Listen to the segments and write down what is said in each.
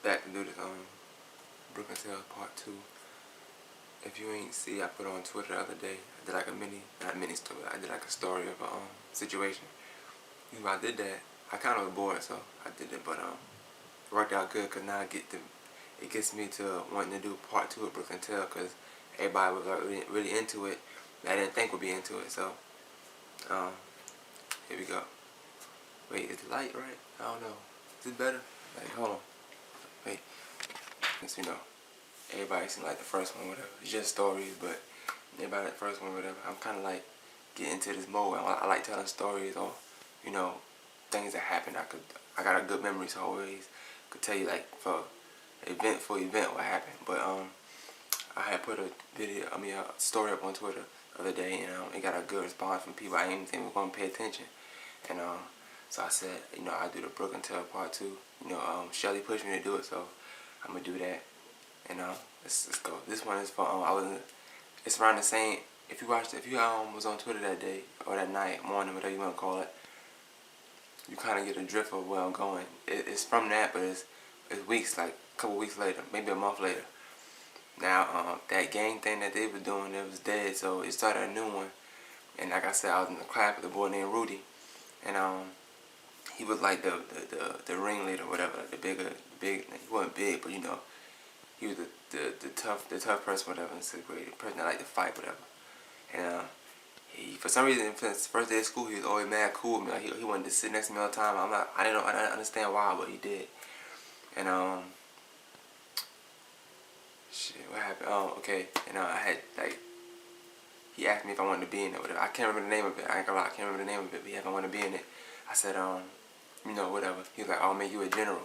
back to do this Brooklyn Tales Part 2. If you ain't see, I put on Twitter the other day. I did like a not mini story. I did like a story of a situation. I did that. I kind of was bored, so I did it, but it worked out good because now it gets me to wanting to do Part 2 of Brooklyn Tales because everybody was really into it. I didn't think would be into it, so here we go. Wait, is the light right? I don't know. Is it better? Like, hold on. Wait. Since everybody seems like the first one, whatever. It's just stories, but everybody like the first one, whatever. I'm kind of like getting into this mode. I like telling stories or, things that happen. I got a good memory, so I always could tell you like for event what happened. But I had put a story up on Twitter the other day, and it got a good response from people I didn't think were gonna pay attention. And so I said, I do the Brooklyn Tales Part 2. Shelly pushed me to do it, so I'm gonna do that. And let's go. This one is for it's around the same. If you was on Twitter that day or that night, morning, whatever you wanna call it, you kind of get a drift of where I'm going. It's from that, but it's weeks, like a couple weeks later, maybe a month later. Now that gang thing that they were doing, it was dead, so it started a new one. And like I said, I was in the class with a boy named Rudy, and he was like the ringleader, whatever, like big. He wasn't big, but he was the tough person, whatever, in 6th grade, the person that liked to fight, whatever. And he, for some reason, for his first day of school, he was always mad cool with me. Like he wanted to sit next to me all the time. I didn't understand why, but he did. And shit, what happened? Okay. And I had like, he asked me if I wanted to be in it, whatever. I can't remember the name of it. I ain't gonna lie, I can't remember the name of it. But he asked if I wanted to be in it. I said, whatever. He was like, I'll make you a general.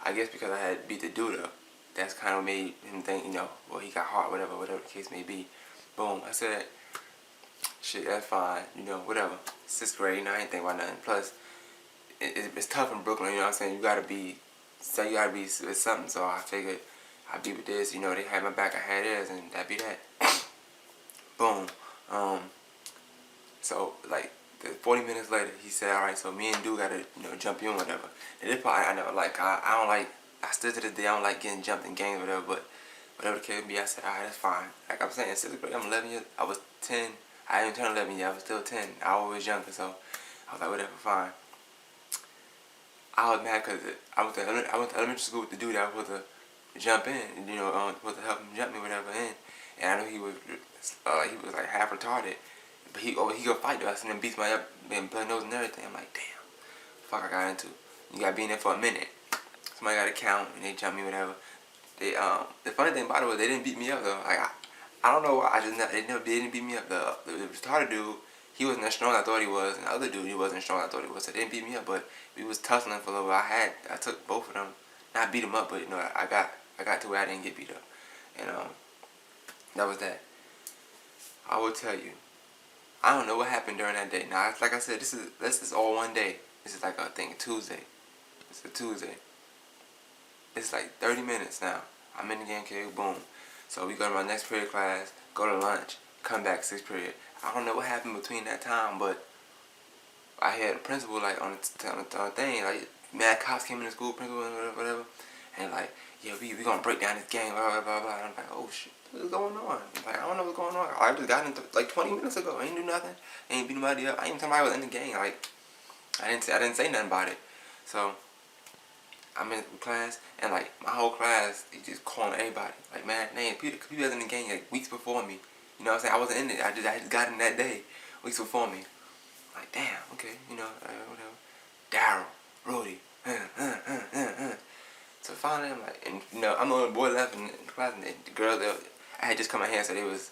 I guess because I had beat the dude up, that's kind of made him think, well, he got hard, whatever the case may be. Boom. I said, shit, that's fine, whatever. 6th grade, I ain't think about nothing. Plus, it's tough in Brooklyn, you know what I'm saying? You gotta be with something. So I figured I'd be with this, they had my back, I had theirs, and that'd be that. Boom. So, like, 40 minutes later, he said, alright, so me and dude gotta, jump you in, whatever. And this part I never like. I don't like, I still to this day, I don't like getting jumped in games, whatever, but whatever the case may be, I said, alright, that's fine. Like I'm saying, 6th grade, I'm 11 years, I was 10, I didn't turn 11 yet, I was still 10. I was younger, so I was like, whatever, fine. I was mad because I went to elementary school with the dude that was supposed to jump in, and, supposed to help him jump me, whatever, in. And I knew he was like half retarded. But he go fight us and then beats my up and blood nose and everything. I'm like, damn, fuck I got into. You gotta be in there for a minute. Somebody gotta count and they jump me, whatever. They the funny thing about it was they didn't beat me up though. Like I don't know why they didn't beat me up. The retarded dude, he wasn't as strong as I thought he was, and the other dude he wasn't as strong as I thought he was. So they didn't beat me up, but we was tussling for a little while. I took both of them, not beat them up, but I got to where I didn't get beat up, and that was that. I will tell you. I don't know what happened during that day. Now, like I said, this is all one day. This is like, I think, Tuesday. It's a Tuesday. It's like 30 minutes now. I'm in the game, okay, boom. So we go to my next period class, go to lunch, come back 6th period. I don't know what happened between that time, but I had a principal, like, on the thing, like, mad cops came in the school, principal, whatever, and like, yeah, we gonna break down this game, blah, blah, blah, blah. And I'm like, oh, shit. What's going on? Like, I don't know what's going on. I just got into like 20 minutes ago. I ain't do nothing. I ain't beat nobody up. I ain't even tell somebody was in the game. Like, I didn't say nothing about it. So I'm in class, and like my whole class, they just calling everybody. Like, man, people was in the game like weeks before me. You know what I'm saying? I wasn't in it. I just got in that day, weeks before me. Like, damn, okay, whatever. Daryl, Rudy, So finally, I'm like, and I'm the only boy left in the class, and the girls, I had just come out here, so they was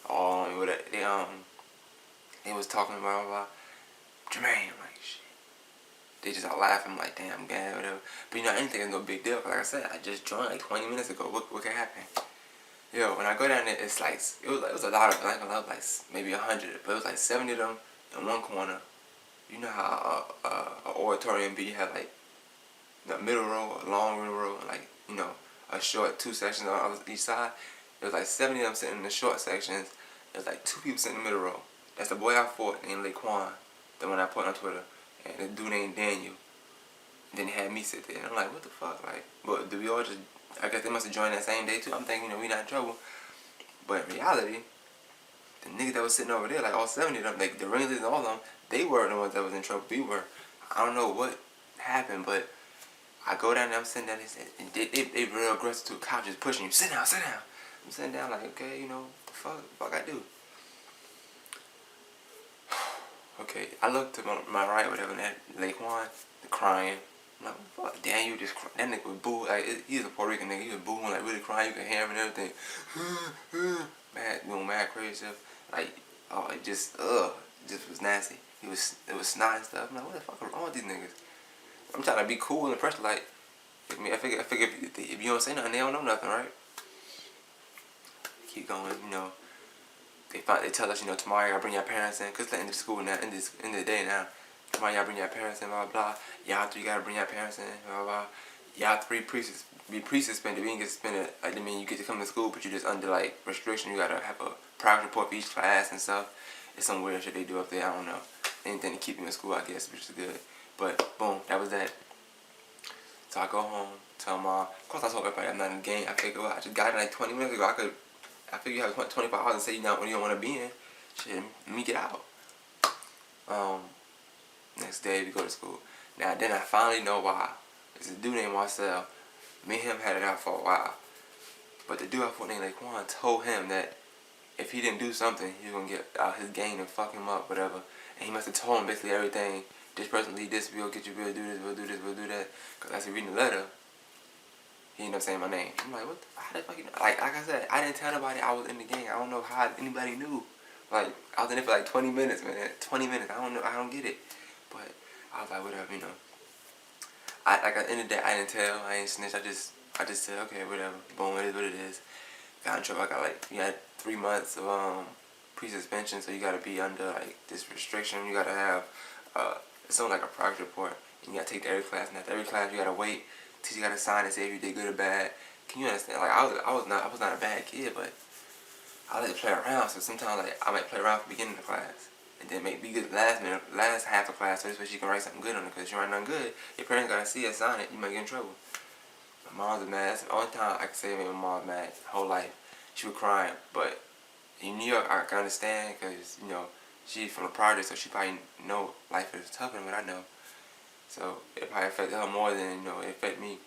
all on me with it. They was talking about Jermaine. I'm like, shit. They just all laughing. I'm like, damn, I'm gay, whatever. But I didn't think it was no big deal. Cause like I said, I just joined like 20 minutes ago. What can happen? Yo, when I go down there, it's like it was a lot of like maybe 100, but it was like 70 of them in one corner. You know how an auditorium be, you have like the middle row, a long middle row, and like a short 2 sections on each side. It was like 70 of them sitting in the short sections. It was like 2 people sitting in the middle row. That's the boy I fought named Laquan, the one I put on Twitter, and the dude named Daniel. Then they had me sit there, and I'm like, what the fuck? Like, but do we all just? I guess they must have joined that same day too. I'm thinking, we not in trouble. But in reality, the niggas that was sitting over there, like all 70 of them, like the ringleaders and all of them, they weren't the ones that was in trouble. We were. I don't know what happened, but I go down there, I'm sitting down, and they real aggressive to a couch, just pushing you. Sit down, sit down. I'm sitting down like, okay, the fuck I do. Okay, I looked to my right, whatever, and that Laquan, crying. I'm like, fuck, Daniel just that nigga was boo. Like, he's a Puerto Rican nigga. He was booing, like really crying. You could hear him and everything. Mad crazy stuff. Like, oh, it just was nasty. It was snot and stuff. I'm like, what the fuck are wrong with these niggas? I'm trying to be cool and the pressure, like, I figure if you don't say nothing, they don't know nothing, right? Keep going, They tell us, tomorrow you gotta bring your parents in, cause it's the end of the school now, end of the day now. Tomorrow y'all bring your parents in, blah blah. Y'all three gotta bring your parents in, blah blah. Y'all three be pre-suspended. We didn't get suspended. I mean, you get to come to school, but you just under like restriction. You gotta have a progress report for each class and stuff. It's some weird shit they do up there. I don't know. Anything to keep you in school, I guess, which is good. But boom, that was that. So I go home, tell mom. Of course, I told everybody I'm not in the game. I figured, well, I just got it like 20 minutes ago. I figure you have 25 hours and say you don't want to be in. Shit, let me get out. Next day we go to school. Now then I finally know why. It's a dude named Marcel. Me and him had it out for a while. But the dude I named Laquan told him that if he didn't do something, he was gonna get out his gang and fuck him up, whatever. And he must have told him basically everything. This person lead this, we'll get you, we'll do this, we'll do this, we'll do that. Cause as he reading the letter, he ended up saying my name. I'm like, what the, how the fuck you know? Like I said, I didn't tell nobody I was in the gang. I don't know how anybody knew. Like, I was in it for like 20 minutes, man. 20 minutes, I don't know, I don't get it. But I was like, whatever, at the end of the day, I didn't tell, I ain't snitch, I just said, okay, whatever, boom, it is what it is. Got in trouble, I got you had 3 months of pre-suspension, so you gotta be under like this restriction. You gotta have it's something like a progress report, and you gotta take to every class, and after every class you gotta wait till you gotta sign and say if you did good or bad. Can you understand? Like, I was not a bad kid, but I like to play around, so sometimes like I might play around from the beginning of the class. And then be good last half of class, so this way she can write something good on it. Because if you write nothing good, your parents gotta see it, sign it, you might get in trouble. My mom's mad. That's the only time I can say my mom's mad. Whole life, she was crying. But in New York, I can understand because she's from the project, so she probably know life is tougher than what I know. So it probably affected her more than it affected me.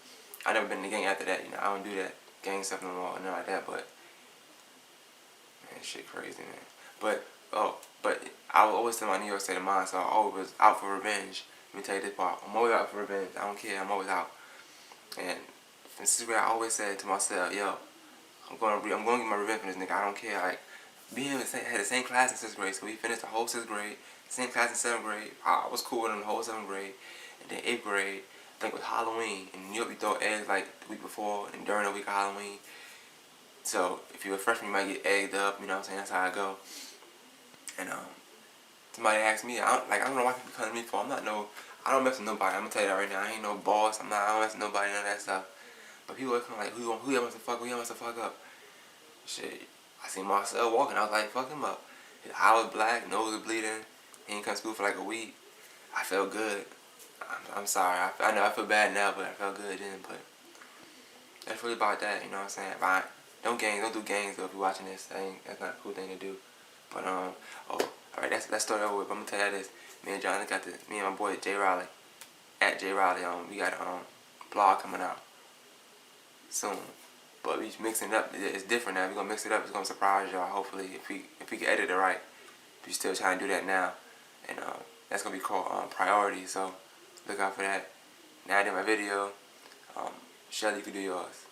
I never been in the gang after that. I don't do that gang stuff no more, nothing like that. But man, shit crazy, man. But I will always tell my New York state of mind, so I always out for revenge. Let me tell you this part. I'm always out for revenge. I don't care. I'm always out. And this is where I always said to myself, yo, I'm gonna get my revenge for this nigga. I don't care. Like, me and him had the same class in 6th grade, so we finished the whole 6th grade. Same class in 7th grade. I was cool with him the whole 7th grade. And then 8th grade, I think it was Halloween. In New York, we throw eggs like the week before and during the week of Halloween. So if you're a freshman, you might get egged up. You know what I'm saying? That's how I go. And somebody asked me, I don't know why people come to me for. I don't mess with nobody. I'm gonna tell you that right now. I ain't no boss. I don't mess with nobody, none of that stuff. But people always come like, who you wants to fuck? Who you wants to fuck up? Shit, I seen Marcel walking. I was like, fuck him up. His eye was black, nose was bleeding. He ain't come to school for like a week. I felt good. I'm sorry. I know I feel bad now, but I felt good then. But that's really about that. You know what I'm saying? Don't do gangs though. If you're watching this, that's not a cool thing to do. But alright, let's start over with. I'm gonna tell you this. Me and my boy Jay Riley, at Jay Riley. We got a blog coming out soon. But we mixing it up. It's different now. We're gonna mix it up. It's gonna surprise y'all. Hopefully, if we can edit it right. We're still trying to do that now, and that's gonna be called Priority. So look out for that. Now I did my video. Shelly, you can do yours.